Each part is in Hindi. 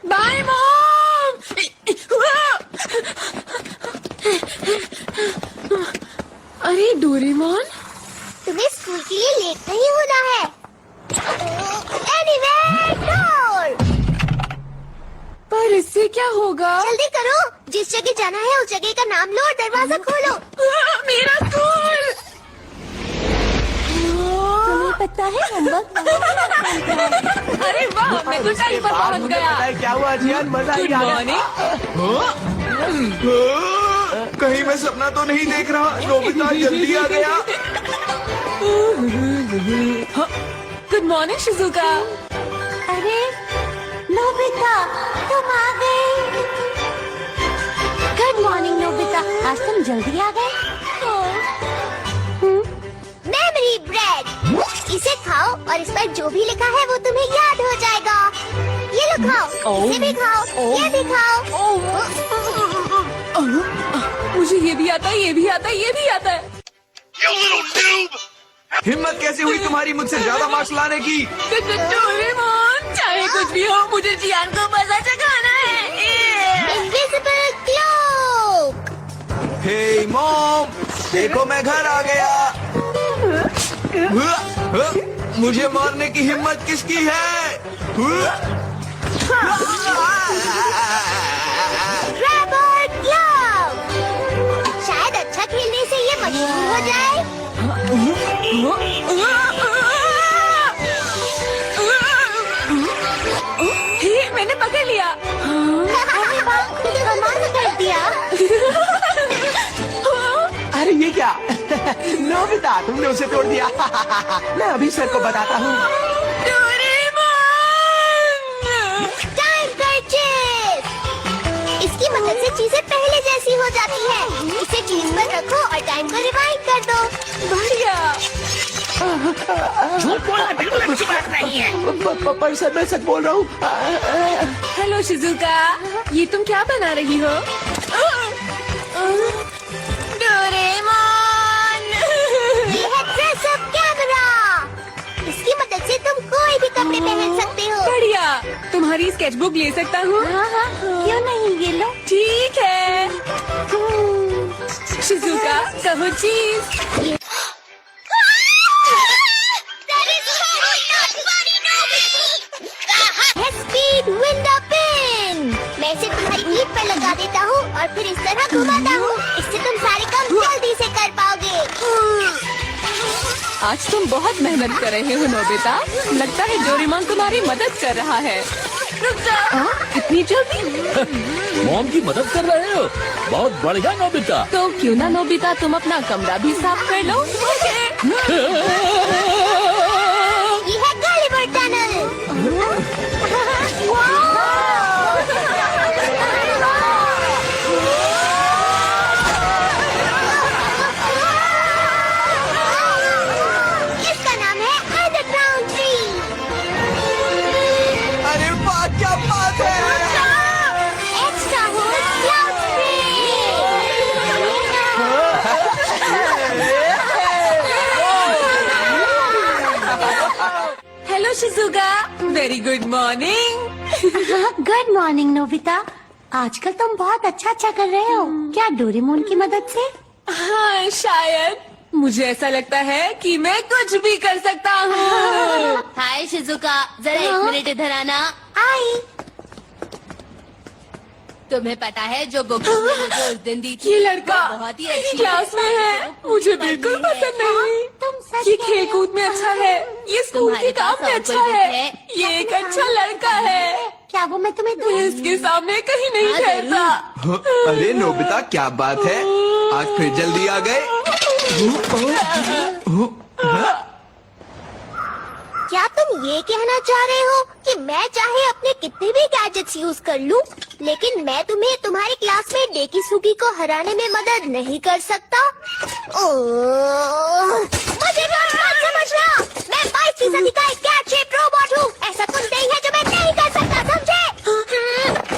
Bye mom. अरे डोरेमोन, तुम्हें स्कूल के लिए लेट नहीं होना है। Anyway, door. पर इससे क्या होगा? जल्दी करो, जिस जगह जाना है उस जगह का नाम लो और दरवाजा खोलो। मेरा स्कूल। तुम्हें पता है होमवर्क? अरे वाह, मैं तो टाइम पर पहुंच गया। क्या हुआ जियान, मजा ही आ गया। कहीं मैं सपना तो नहीं देख रहा? नोबिता जल्दी आ गया। Good morning Shizuka. अरे नोबिता, तुम आ गए। गुड मॉर्निंग नोबिता, आज तुम जल्दी आ गए। मेमोरी ब्रेड, इसे खाओ और इस पर जो भी लिखा है वो तुम्हें याद हो जाएगा। ये लो खाओ, इसे भी खाओ, ये भी खाओ। मुझे ये भी आता है, ये भी आता है, ये भी आता है। हिम्मत कैसे हुई तुम्हारी मुझसे ज्यादा मार्क्स लाने की? डोरेमोन, चाहे कुछ भी हो, मुझे जियान को मजा चखाना है। Invisible cloak. हे मॉम, देखो मैं घर आ गया। मुझे मारने की हिम्मत किसकी है? Rubber glove. शायद अच्छा खेलने से ये मशहूर हो जाए। हे, मैंने पकड़ लिया। कमाल कर दिया। अरे ये क्या? नोबिता, तुमने उसे तोड़ दिया। मैं अभी सर को बताता हूँ। Time purchase. इसकी मदद से चीजें पहले जैसी हो जाती है। इसे चीज पर रखो और टाइम को रिवाइंड कर दो। बढ़िया। झूठ बोलना बिल्कुल अच्छी बात नहीं है। पर सर मैं सच बोल रहा हूँ। हेलो शिजुका, ये तुम क्या बना रही हो? डोरेमोन। ये है ड्रेस अप कैमरा। इसकी मदद से तुम कोई भी कपड़े पहन सकते हो। बढ़िया। तुम्हारी स्केचबुक ले सकता हूँ? हाँ, क्यों नहीं, ये लो। ठीक है। शिजुका, कहो चीज। Speed window pin. मैं इसे तुम्हारी ईद पर लगा देता हूँ और फिर इस तरह घुमाता हूँ। इससे तुम सारे काम जल्दी से कर पाओगे। आज तुम बहुत मेहनत कर रहे हो नोबिता। लगता है डोरेमोन तुम्हारी मदद कर रहा है। रुक जा। इतनी जल्दी? मॉम की मदद कर रहे हो? बहुत बढ़िया नोबिता। तो क्यों ना नोबिता, तुम अपना कमरा भी साफ कर लो। ये है गॉलीवुड टनल। इसका नाम है अंडरग्राउंड ट्री। अरे वाह, क्या बात है। एक्स्ट्रा हो cloud hello Shizuka, very good morning. Good morning Nobita. आजकल तुम बहुत अच्छा कर रहे हो। क्या डोरेमोन की मदद से? हाँ शायद। मुझे ऐसा लगता है कि मैं कुछ भी कर सकता हूँ। हाय शिजुका, जरा एक मिनट इधर आना। आई। तुम्हें पता है जो बुक मुझे उस दिन दी थी, ये लड़का वो बहुत ही अच्छी क्लास में है, मुझे बिल्कुल पसंद नहीं। तुम सच ये कह खेल रहे हो। कूद में अच्छा है, ये स्कूल के तुम्हारे काम पास में और अच्छा कोई बुक है, है? ये एक अच्छा लड़का है। क्या वो मैं तुम्हें दूँ? मैं इसके सामने कहीं नहीं हाँ, ठहरता। अरे नोबिता, क्या बात है? आज फिर जल्दी आ गए। क्या तुम ये कहना चाह रहे हो कि मैं चाहे अपने कितने भी गैजेट्स यूज कर लूं, लेकिन मैं तुम्हें तुम्हारी क्लास में डेकिसुगी को हराने में मदद नहीं कर सकता? मुझे मत समझना, मैं 22% का एक कैट शेप रोबोट हूँ। ऐसा कुछ नहीं है जो मैं नहीं कर सकता, समझे?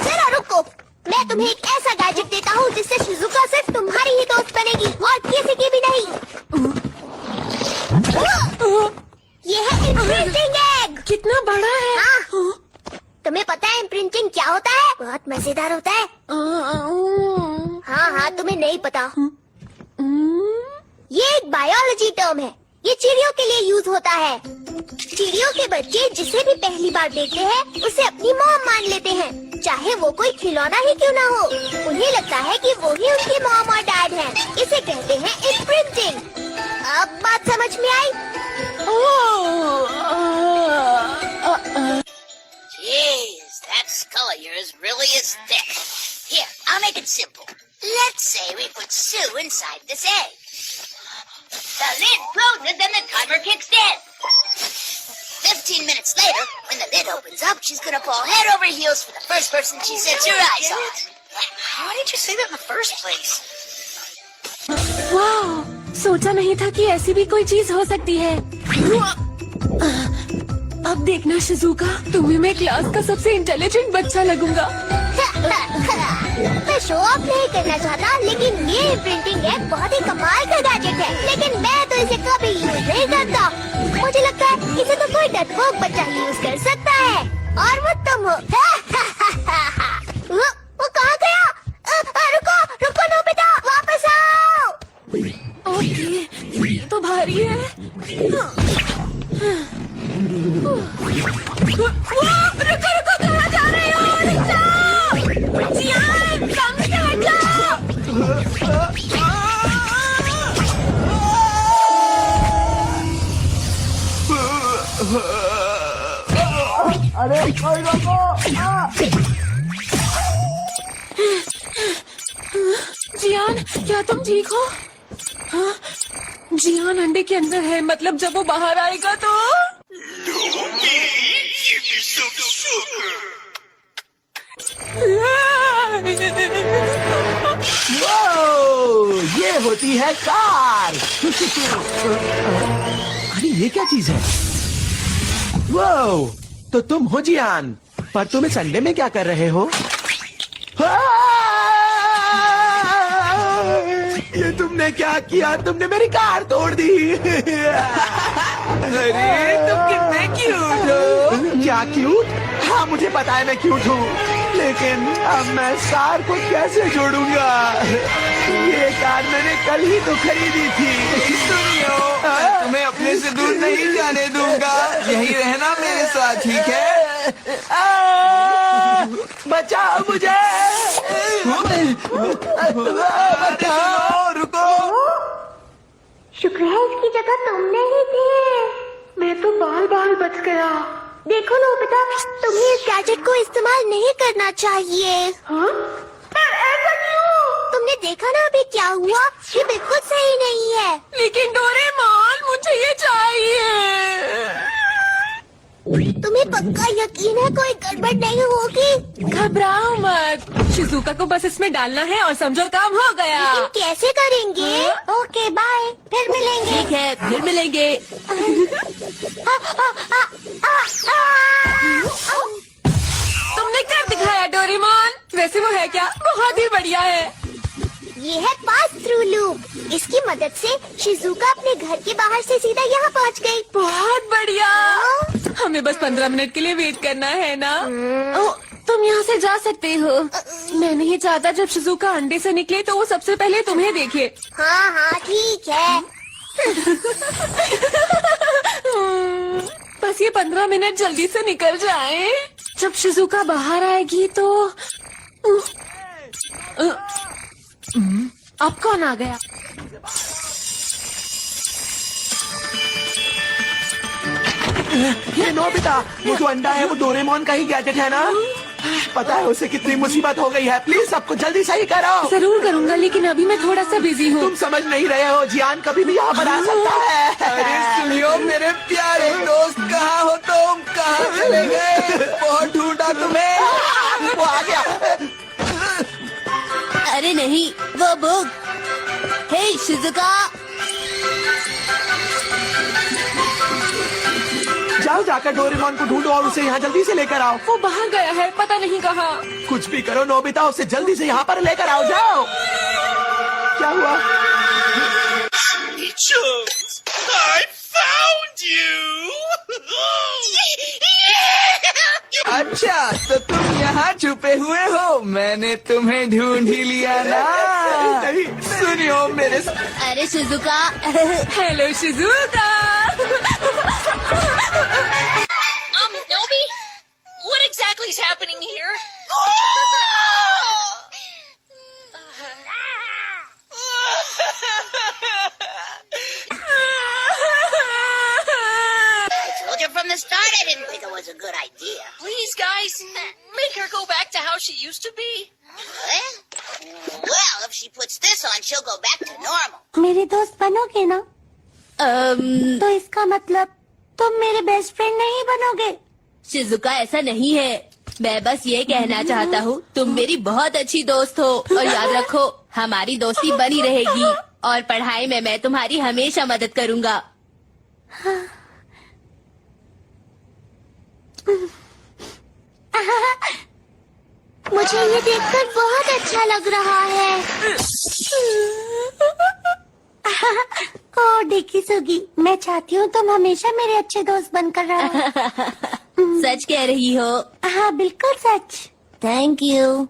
जरा रुको, मैं तुम्हें एक ऐसा गैजेट देता हूँ जिससे शिजुका सिर्फ तुम्हारी ही दोस्त बनेगी और किसी की भी नहीं। ये है इंक्रीजिंग एग। कितना बड़ा है? हाँ। तुम्हें पता है इम्प्रिंटिंग क्या होता है? बहुत मजेदार होता है। हाँ हाँ, तुम्हें नहीं पता। ये एक बायोलॉजी टर्म है। ये चिड़ियों के लिए यूज होता है। चिड़ियों के बच्चे जिसे भी पहली बार देखते हैं उसे अपनी मॉम मान लेते हैं, चाहे वो कोई खिलौना ही क्यों ना हो। उन्हें लगता है कि वो ही उनकी मॉम और डैड हैं। इसे कहते हैं इम्प्रिंटिंग। अब बात समझ में आई? Jeez, that skull of yours really is thick. Here, I'll make it simple. Let's say we put Sue inside this egg. The lid closes and the timer kicks in. 15 minutes later, when the lid opens up, she's gonna fall head over heels for the first person she sets her eyes on. Why did you say that in the first place? वाह, सोचा नहीं था कि ऐसी भी कोई चीज हो सकती है। अब देखना शिजुका, तुम्हें मैं क्लास का सबसे इंटेलिजेंट बच्चा लगूंगा। मैं शो ऑफ नहीं करना चाहता, लेकिन ये प्रिंटिंग एक बहुत ही कमाल का गैजेट है। लेकिन मैं तो इसे कभी यूज नहीं करता। मुझे लगता है इसे तो कोई डरपोक बच्चा यूज कर सकता है, और वो तुम हो। वो कहाँ गया? रुको रुको नोबिता, वापस आओ। ओके, ये तो भारी है। रुको रुको, कहाँ जा रहे हो? रुक जाओ। जियान, सामने से हट जाओ। अरे कोई रोको! जियान, क्या तुम ठीक हो? हाँ, जियान अंडे के अंदर है, मतलब जब वो बाहर आएगा तो। वाओ, ये होती है कार। अरे ये क्या चीज है? वाओ, तो तुम हो जियान, पर तुम इस अंडे में क्या कर रहे हो? ये तुमने क्या किया? तुमने मेरी कार तोड़ दी। अरे तुम कितने क्यूट हो। क्या क्यूट? हाँ मुझे पता है मैं क्यूट हूँ, लेकिन अब मैं कार को कैसे जोड़ूंगा? ये कार मैंने कल ही तो खरीदी थी। सुनियो, मैं तुम्हें अपने से दूर नहीं जाने दूंगा। यही रहना मेरे साथ, ठीक है? बचाओ मुझे! बचाओ, रुको। शुक्र है इसकी जगह तुमने ही थी। मैं तो बाल बाल बच गया। देखो नोबिता, तुम्हें इस गैजेट को इस्तेमाल नहीं करना चाहिए। हाँ? पर ऐसा क्यों? तुमने देखा ना अभी क्या हुआ? ये बिल्कुल सही नहीं है। लेकिन डोरेमोन, मुझे ये चाहिए। तुम्हें पक्का यकीन है कोई गड़बड़ नहीं होगी? घबराओ मत, शिजुका को बस इसमें डालना है और समझो काम हो गया। लेकिन कैसे करेंगे? ओके बाय, फिर मिलेंगे। ठीक है, फिर मिलेंगे। तुमने कर दिखाया डोरेमोन। वैसे वो है क्या? बहुत ही बढ़िया है। ये है पास थ्रू लूप। इसकी मदद से शिजुका अपने घर के बाहर से सीधा यहाँ पहुँच गई। बहुत बढ़िया। हमें बस 15 मिनट के लिए वेट करना है ना? ओ, तुम यहाँ से जा सकते हो। मैं नहीं चाहता जब शिजुका अंडे से निकले तो वो सबसे पहले तुम्हें देखे। हाँ हाँ ठीक है। बस ये 15 मिनट जल्दी से निकल जाए। जब शिजुका बाहर आएगी तो अब कौन आ गया? ये नोबिता, वो जो अंडा है वो डोरेमोन का ही गैजेट है ना? पता है उसे कितनी मुसीबत हो गई है। प्लीज सबको जल्दी सही करो। जरूर करूंगा, लेकिन अभी मैं थोड़ा सा बिजी हूँ। तुम समझ नहीं रहे हो, जियान कभी भी यहाँ पर आ सकता है। अरे सुनियो मेरे प्यारे दोस्त, कहाँ हो तुम? कहाँ चले गए? बहुत ढूंढा तुम्हें। वो आ गया। अरे नहीं, वो बुक। हे शिजुका, जाओ जाकर डोरेमोन को ढूंढो और उसे यहाँ जल्दी से लेकर आओ। वो बाहर गया है, पता नहीं कहाँ। कुछ भी करो नोबिता, उसे जल्दी से यहाँ पर लेकर आओ। जाओ। क्या हुआ? I found you! अच्छा तो तुम यहाँ छुपे हुए हो, मैंने तुम्हें ढूंढ ही लिया ना। सुनियो मेरे अरे Shizuka hello Shizuka. Nobi, what exactly is happening here? I told you from the start I didn't think it was a good idea. Please, guys, make her go back to how she used to be. Well, if she puts this on, she'll go back to normal. मेरे दोस्त बनोगे ना? तो इसका मतलब तुम मेरे बेस्ट फ्रेंड नहीं बनोगे? शिजुका ऐसा नहीं है, मैं बस ये कहना चाहता हूँ तुम मेरी बहुत अच्छी दोस्त हो और याद रखो हमारी दोस्ती बनी रहेगी और पढ़ाई में मैं तुम्हारी हमेशा मदद करूँगा। मुझे ये देखकर बहुत अच्छा लग रहा है। ओ डिकी सुगी, मैं चाहती हूँ तुम हमेशा मेरे अच्छे दोस्त बनकर रहो। सच कह रही हो? हाँ बिल्कुल सच। Thank you.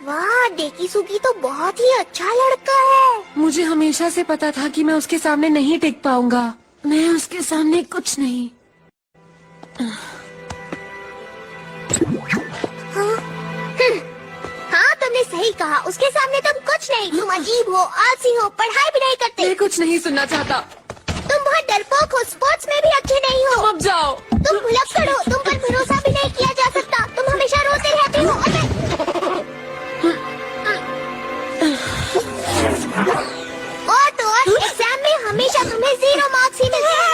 वाह, डेकी सुगी तो बहुत ही अच्छा लड़का है। मुझे हमेशा से पता था कि मैं उसके सामने नहीं टिक पाऊंगा। मैं उसके सामने कुछ नहीं। हाँ तुमने सही कहा, उसके सामने तुम कुछ नहीं। तुम अजीब हो, आलसी हो, पढ़ाई भी नहीं करते। मैं कुछ नहीं सुनना चाहता। तुम बहुत डरपोक हो, स्पोर्ट्स में भी अच्छे नहीं हो। अब जाओ। तुम भुलक्कड़ हो, तुम पर भरोसा भी नहीं किया जा सकता। तुम हमेशा रोते रहते हो। और तो और एग्जाम में हमेशा तुम्हें 0 मार्क्स ही मिलते हैं।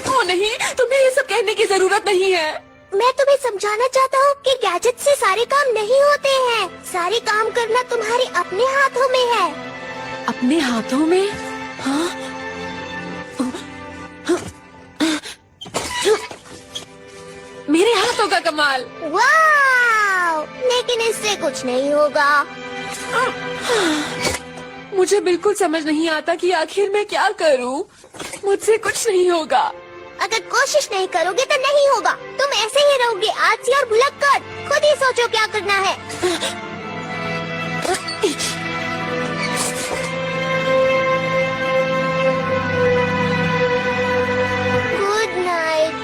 ओ नहीं, तुम्हें ये सब कहने की जरूरत नहीं है। मैं तुम्हें समझाना चाहता हूँ कि गैजेट से सारे काम नहीं होते हैं। सारे काम करना तुम्हारे अपने हाथों में है। अपने हाथों में? हाँ? मेरे हाथों का कमाल। वाह! लेकिन इससे कुछ नहीं होगा। मुझे बिल्कुल समझ नहीं आता कि आखिर मैं क्या करूं। मुझसे कुछ नहीं होगा। अगर कोशिश नहीं करोगे तो नहीं होगा। तुम ऐसे ही रहोगे, आलसी और भुलक्कड़। खुद ही सोचो क्या करना है। Good night.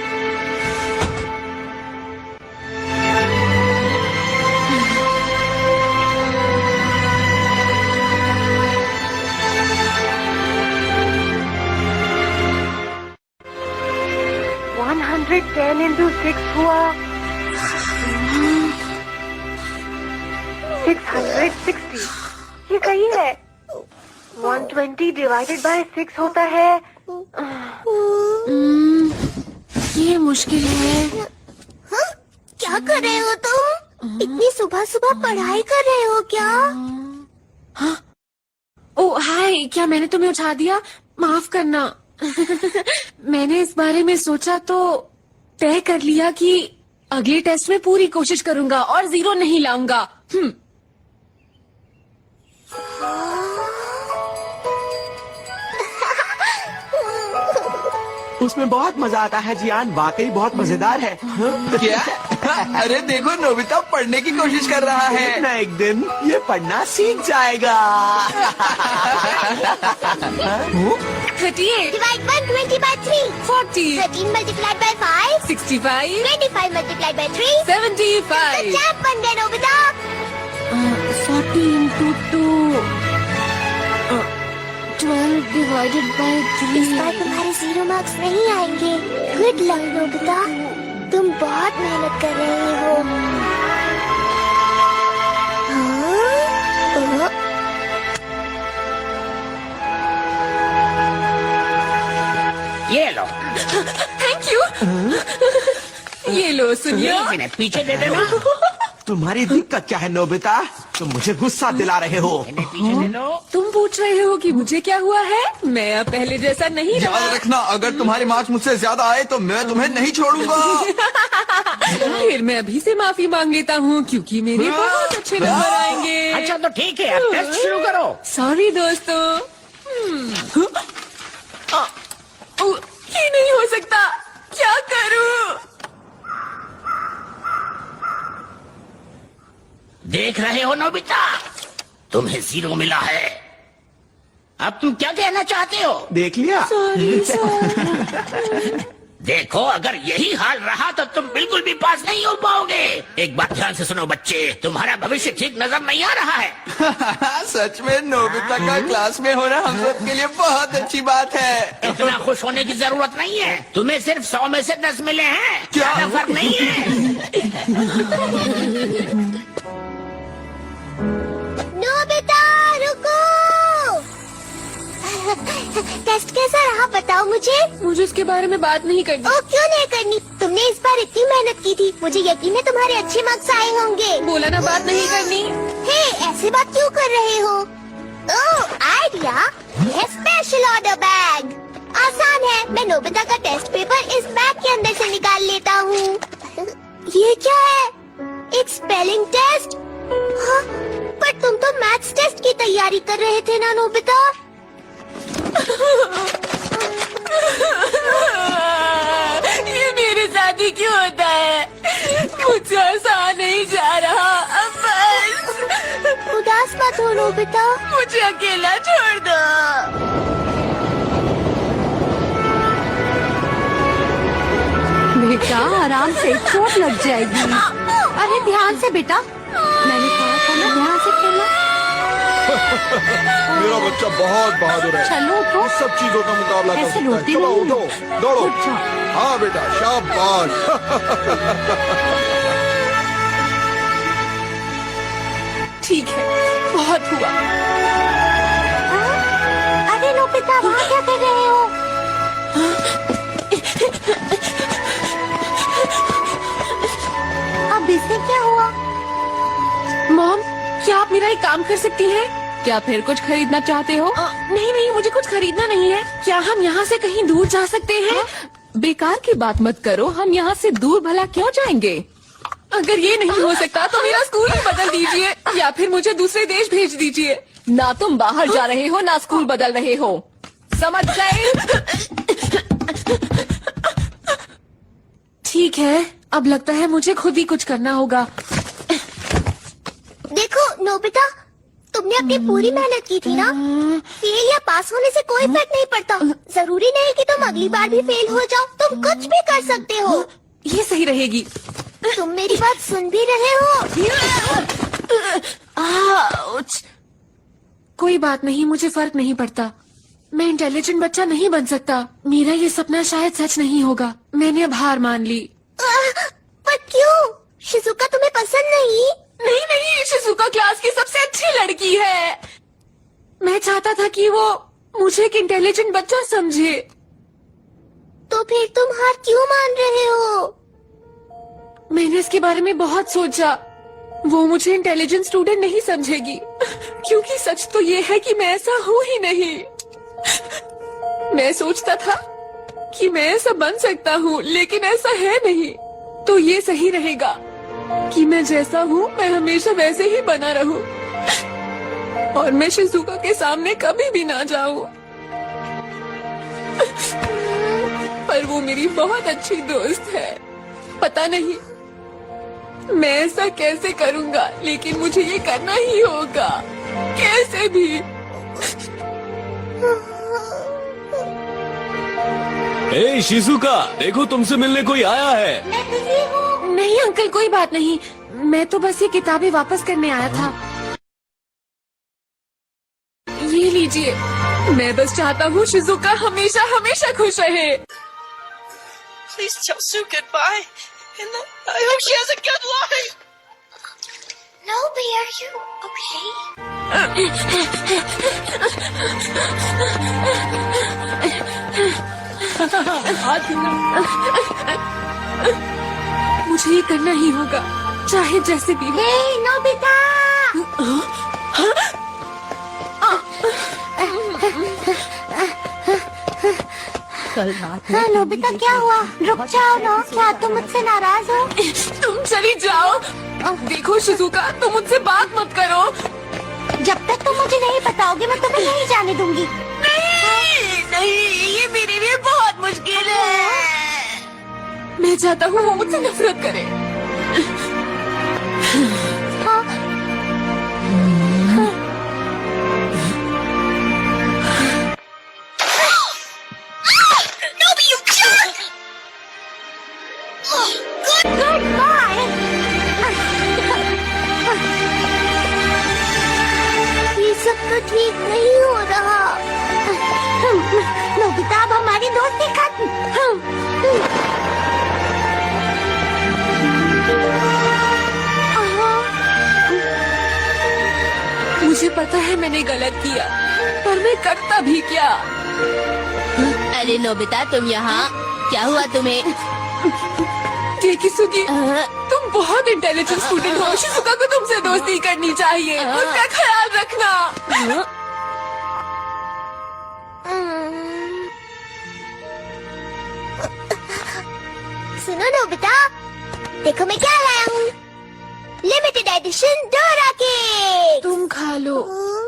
टेन इंटू 6 हुआ 660। ये सही है। 120 डिवाइडेड बाय 6 होता है। ये मुश्किल है। हाँ? क्या कर रहे हो तुम? इतनी सुबह सुबह पढ़ाई कर रहे हो क्या? हाँ? ओ हाय, क्या मैंने तुम्हें उठा दिया? माफ करना। मैंने इस बारे में सोचा तो तय कर लिया कि अगले टेस्ट में पूरी कोशिश करूंगा और 0 नहीं लाऊंगा। उसमें बहुत मजा आता है जियान, वाकई बहुत मजेदार है। क्या? अरे देखो नोबिता पढ़ने की कोशिश कर रहा है। ना एक दिन ये पढ़ना सीख जाएगा। 38, divide by 20 by 3। 40, 13 multiplied by 5। 65, 25 multiplied by 3। 75, चैप बन गए नोबिता। 40 into 2, 12 divided by 3। इस बार तुम्हारे 0 मार्क्स नहीं आएंगे। गुड लक नोबिता, तुम बहुत मेहनत कर रहे हो। हाँ? ये लो। Thank you. ये लो सुनिए। इन्हें पीछे दे देना। तुम्हारी दिक्कत क्या है नोबिता? तुम मुझे गुस्सा दिला रहे हो। इन्हें पीछे दे दो। तुम पूछ रहे हो कि मुझे क्या हुआ है? मैं अब पहले जैसा नहीं रहा। याद रखना, अगर तुम्हारे मार्क्स मुझसे ज्यादा आए तो मैं तुम्हें नहीं छोड़ूंगा। फिर मैं अभी से माफी मांग लेता हूँ क्योंकि मेरे बहुत अच्छे नंबर आएंगे। अच्छा तो ठीक है, अब टेस्ट शुरू करो। सॉरी दोस्तों। हो नोबिता? तुम्हें 0 मिला है। अब तुम क्या कहना चाहते हो? देख लिया? Sorry sir. देखो, अगर यही हाल रहा तो तुम बिल्कुल भी पास नहीं हो पाओगे। एक बात ध्यान से सुनो बच्चे, तुम्हारा भविष्य ठीक नजर नहीं आ रहा है। सच में नोबिता का क्लास में होना हम सब के लिए बहुत अच्छी बात है। इतना खुश होने की जरूरत नहीं है। तुम्हें सिर्फ 100 में से 10 मिले हैं। क्या? ज्यादा फर्क नहीं है। नोबिता रुको। टेस्ट कैसा रहा बताओ मुझे। मुझे उसके बारे में बात नहीं करनी। ओ क्यों नहीं करनी? तुमने इस बार इतनी मेहनत की थी, मुझे यकीन है तुम्हारे अच्छे मार्क्स आए होंगे। बोला ना बात नहीं करनी। हे, ऐसी बात क्यों कर रहे हो? ओह आइडिया, यह स्पेशल ऑर्डर बैग। आसान है, मैं नोबिता का टेस्ट पेपर इस बैग के अंदर से निकाल लेता हूँ। ये क्या है? एक स्पेलिंग टेस्ट? हाँ, पर तुम तो मैथ्स टेस्ट की तैयारी कर रहे थे ना नोबिता? ये मेरे साथ ही क्यों होता है? मुझसे आसान नहीं जा रहा। अब बस उदास मत हो नोबिता। मुझे अकेला छोड़ दो। बेटा आराम से, चोट लग जाएगी। अरे ध्यान से बेटा, मैंने कहा था ना ध्यान से खेलना। मेरा बच्चा बहुत बहादुर है। चलो उठो। इस सब चीजों का मुकाबला कर ऐसे सकता है। रोते चलो नहीं। उठो, दौड़ो। उठ जाओ। हाँ बेटा, शाबाश। ठीक है, बहुत हुआ। अरे नोबिता, वहाँ क्या कर रहे हो? अब इसे क्या हुआ? मॉम, क्या आप मेरा एक काम कर सकती हैं? क्या फिर कुछ खरीदना चाहते हो? नहीं नहीं, मुझे कुछ खरीदना नहीं है। क्या हम यहाँ से कहीं दूर जा सकते हैं? बेकार की बात मत करो, हम यहाँ से दूर भला क्यों जाएंगे? अगर ये नहीं हो सकता तो मेरा स्कूल ही बदल दीजिए, या फिर मुझे दूसरे देश भेज दीजिए। ना तुम बाहर जा रहे हो, ना स्कूल बदल रहे हो, समझ गए? ठीक है, अब लगता है मुझे खुद ही कुछ करना होगा। देखो नोबिता, तुमने अपनी पूरी मेहनत की थी ना। फेल या पास होने से कोई फर्क नहीं पड़ता। जरूरी नहीं कि तुम अगली बार भी फेल हो जाओ, तुम कुछ भी कर सकते हो। ये सही रहेगी। तुम मेरी बात सुन भी रहे हो? आउच। कोई बात नहीं, मुझे फर्क नहीं पड़ता। मैं इंटेलिजेंट बच्चा नहीं बन सकता। मेरा ये सपना शायद सच नहीं होगा। मैंने अब हार मान ली। पर क्यों? शिजुका तुम्हें पसंद नहीं? नहीं नहीं, शिजुका क्लास की सबसे अच्छी लड़की है। मैं चाहता था कि वो मुझे एक इंटेलिजेंट बच्चा समझे। तो फिर तुम हार क्यों मान रहे हो? मैंने इसके बारे में बहुत सोचा। वो मुझे इंटेलिजेंट स्टूडेंट नहीं समझेगी, क्योंकि सच तो ये है कि मैं ऐसा हूँ ही नहीं। मैं सोचता था कि मैं ऐसा बन सकता हूँ, लेकिन ऐसा है नहीं। तो ये सही रहेगा कि मैं जैसा हूँ मैं हमेशा वैसे ही बना रहूं, और मैं शिजुका के सामने कभी भी ना जाऊं। पर वो मेरी बहुत अच्छी दोस्त है। पता नहीं मैं ऐसा कैसे करूंगा, लेकिन मुझे ये करना ही होगा, कैसे भी। ए शिजुका, देखो तुमसे मिलने कोई आया है। नहीं अंकल, कोई बात नहीं। मैं तो बस ये किताबें वापस करने आया था। ये लीजिए। मैं बस चाहता हूँ शिजुका हमेशा हमेशा खुश रहे। Please tell Sue goodbye. And I hope she has a good life. Nobi, are you okay? मुझे ये करना ही होगा, चाहे जैसे भी हो। हे नोबिता! कल रात हाँ नोबिता, क्या हुआ? रुक जाओ ना, क्या तुम मुझसे नाराज हो? तुम चली जाओ। देखो शिजुका, तुम मुझसे बात मत करो। जब तक तुम मुझे नहीं बताओगे मैं तुम्हें नहीं जाने दूंगी। नहीं नहीं, ये मेरे लिए बहुत मुश्किल है। मैं चाहता हूँ वो मुझसे नफरत करे। हाँ, मुझे पता है मैंने गलत किया, पर मैं करता भी क्या। अरे नोबिता तुम यहाँ, क्या हुआ तुम्हें? किसुकी, तुम बहुत इंटेलिजेंट स्टूडेंट हो। शिजुका को तुमसे दोस्ती करनी चाहिए, उसका ख्याल रखना। सुनो नोबिता, देखो मैं क्या लाया हूँ, लिमिटेड एडिशन डोरा केक। तुम खा लो,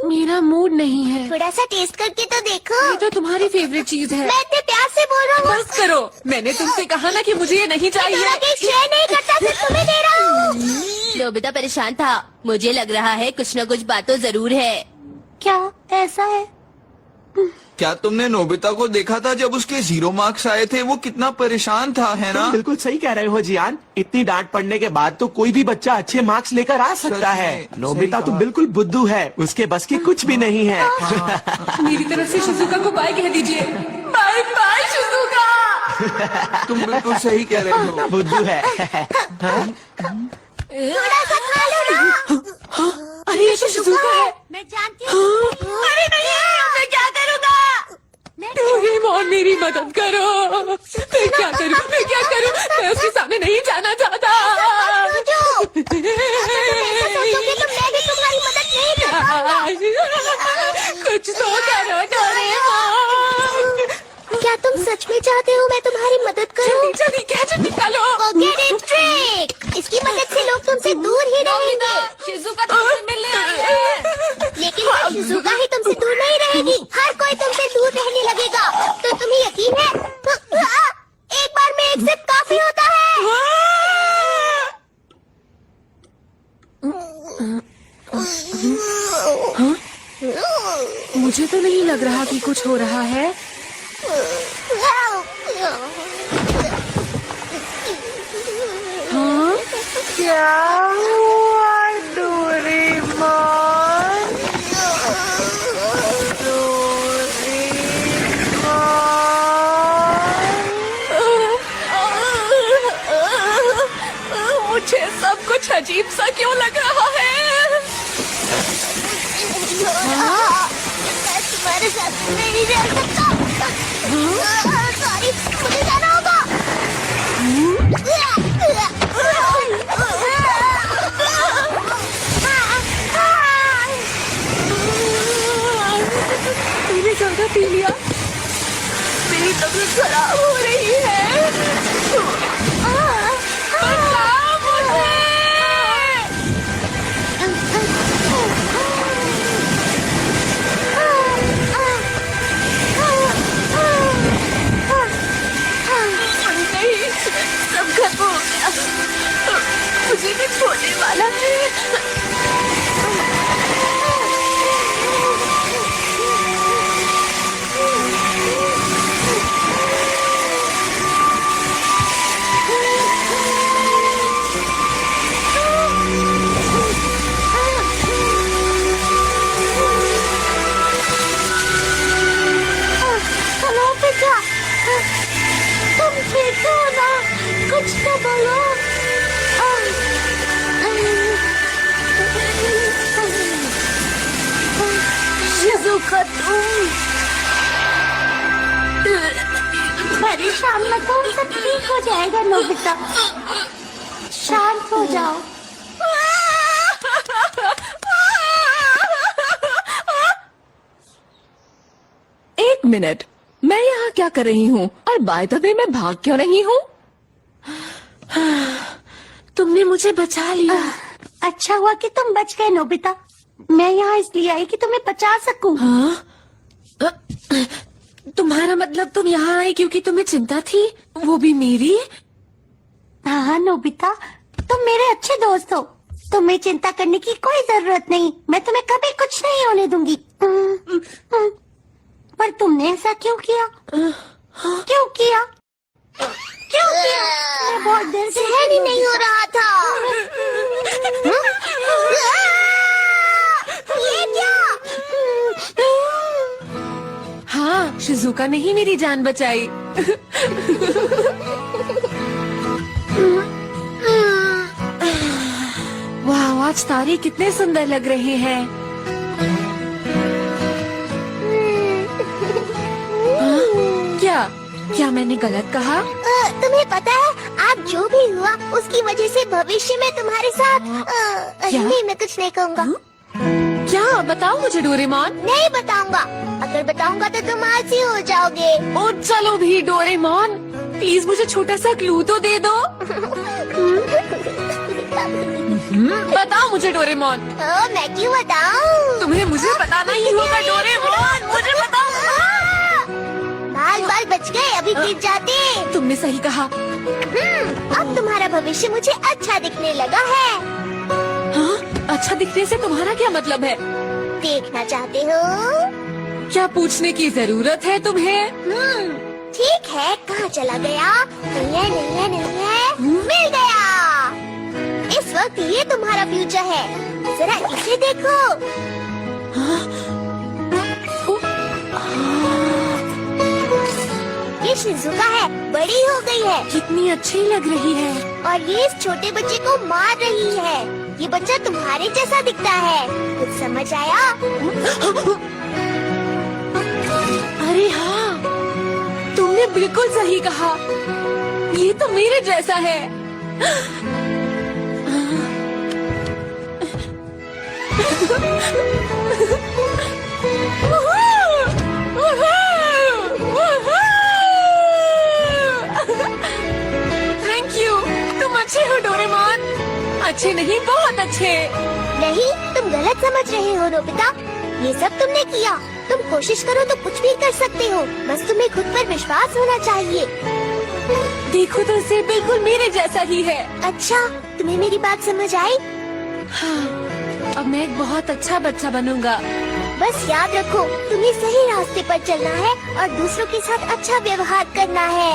मेरा मूड नहीं है। थोड़ा सा टेस्ट करके तो देखो। ये तो तुम्हारी फेवरेट चीज है। मैं इतने प्यार से बोल रहा हूँ। बस करो, मैंने तुमसे कहा ना कि मुझे ये नहीं डोरा चाहिए। केक शेयर नहीं करता, सिर्फ तुम्हें दे रहा हूँ। नोबिता परेशान था, मुझे लग रहा है कुछ न कुछ बात तो जरूर है। क्या ऐसा है? क्या तुमने नोबिता को देखा था जब उसके 0 मार्क्स आए थे? वो कितना परेशान था, है ना? तुम बिल्कुल सही कह रहे हो जियान। इतनी डांट पड़ने के बाद तो कोई भी बच्चा अच्छे मार्क्स लेकर आ सकता है। नोबिता तो बिल्कुल बुद्धू है, उसके बस की कुछ भी नहीं है। मेरी तरफ से शिजुका को बाय कह दीजिए। Bye bye Shizuka. तुम बिल्कुल सही कह रहे हो। बुद्धू है। थोड़ा सा खा लो ना। अरे ये तो शिजुका है। मैं जानती हूँ। अरे नहीं, मैं क्या करूँगा? और मेरी मदद करो। मैं क्या करूँ? मैं उसके सामने नहीं जाना चाहता। सोचोगे तो मैं भी तुम्हारी मदद नहीं कर पाऊंगा। कुछ तो करो डोरेमोन। क्या तुम सच में चाहते हो मैं तुम्हारी मदद करूं? जल्दी गैजेट निकालो। Forget it, trick। इसकी मदद से लोग तुमसे दूर ही रहेंगे। शिजुका तुमसे मिलने आई है। लेकिन वो शिजुका ही तुमसे दूर नहीं रहेगी। हर कोई तुमसे दूर रहने लगेगा। तो तुम्हें यकीन है? एक बार में एक सिर्फ काफी होता है। मुझे तो नहीं लग रहा कि कुछ हो रहा है। हाँ? क्या हुआ डोरेमोन? मुझे सब कुछ अजीब सा क्यों लग रहा है? मैं तुम्हारे साथ नहीं रह सकता। सॉरी, मुझे जाना होगा। मैंने ज्यादा पी लिया, मेरी तबीयत खराब हो रही है। बचाओ मुझे। नहीं, सब खत्म हो गया, मुझे कुछ होने वाला है। हेलो पिता, तुम ठीक हो ना? कुछ तो बोलो। शिजुका तुम परेशान मत हो, सब ठीक हो जाएगा नोबिता। शांत हो जाओ। एक मिनट, मैं यहाँ क्या कर रही हूँ? और बाय द वे मैं भाग क्यों नहीं हूँ? तुमने मुझे बचा लिया। अच्छा हुआ कि तुम बच गए नोबिता। मैं यहाँ इसलिए आई कि तुम्हें बचा सकूं। हाँ? तुम्हारा मतलब तुम यहाँ आई क्योंकि तुम्हें चिंता थी, वो भी मेरी? हाँ नोबिता, तुम मेरे अच्छे दोस्त हो, तुम्हें चिंता करने की कोई जरूरत नहीं। मैं तुम्हें कभी कुछ नहीं होने दूंगी। पर तुमने ऐसा क्यों किया? क्यों किया? क्यों किया? मैं बहुत देर से सहन ही नहीं हो रहा था। ये क्या? हाँ, शिजुका ने ही मेरी जान बचाई। वाह, आज तारे कितने सुंदर लग रहे हैं। क्या क्या मैंने गलत कहा? तुम्हें पता है आज जो भी हुआ उसकी वजह से भविष्य में तुम्हारे साथ क्या? नहीं, मैं कुछ नहीं कहूँगा। क्या बताओ मुझे डोरेमोन। नहीं बताऊंगा। अगर बताऊंगा तो तुम आलसी हो जाओगे। ओ चलो भी डोरेमोन, प्लीज मुझे छोटा सा क्लू तो दे दो। बताओ मुझे डोरेमोन। मैं क्यों बताऊं? तुम्हें मुझे बताना ही होगा डोरेमोन, मुझे बताओ। बाल बाल बच गए, अभी गिर जाते। तुमने सही कहा। अब तुम्हारा भविष्य मुझे अच्छा दिखने लगा है। हाँ? अच्छा दिखने से तुम्हारा क्या मतलब है? देखना चाहते हो? क्या पूछने की जरूरत है तुम्हें? ठीक है, कहाँ चला गया? नहीं है, मिल गया। इस वक्त ये तुम्हारा फ्यूचर है, जरा इसे देखो। ये शिजुका है, बड़ी हो गई है कितनी अच्छी लग रही है। और ये इस छोटे बच्चे को मार रही है। ये बच्चा तुम्हारे जैसा दिखता है, कुछ समझ आया? अरे हाँ, तुमने बिल्कुल सही कहा, ये तो मेरे जैसा है। थैंक यू, तुम अच्छे हो डोरेमोन। अच्छे नहीं, बहुत अच्छे। नहीं, तुम गलत समझ रहे हो नोबिता। ये सब तुमने किया। तुम कोशिश करो तो कुछ भी कर सकते हो, बस तुम्हें खुद पर विश्वास होना चाहिए। देखो तो इसे बिल्कुल मेरे जैसा ही है। अच्छा, तुम्हें मेरी बात समझ आई? हाँ, अब मैं एक बहुत अच्छा बच्चा बनूंगा। बस याद रखो, तुम्हें सही रास्ते पर चलना है और दूसरों के साथ अच्छा व्यवहार करना है।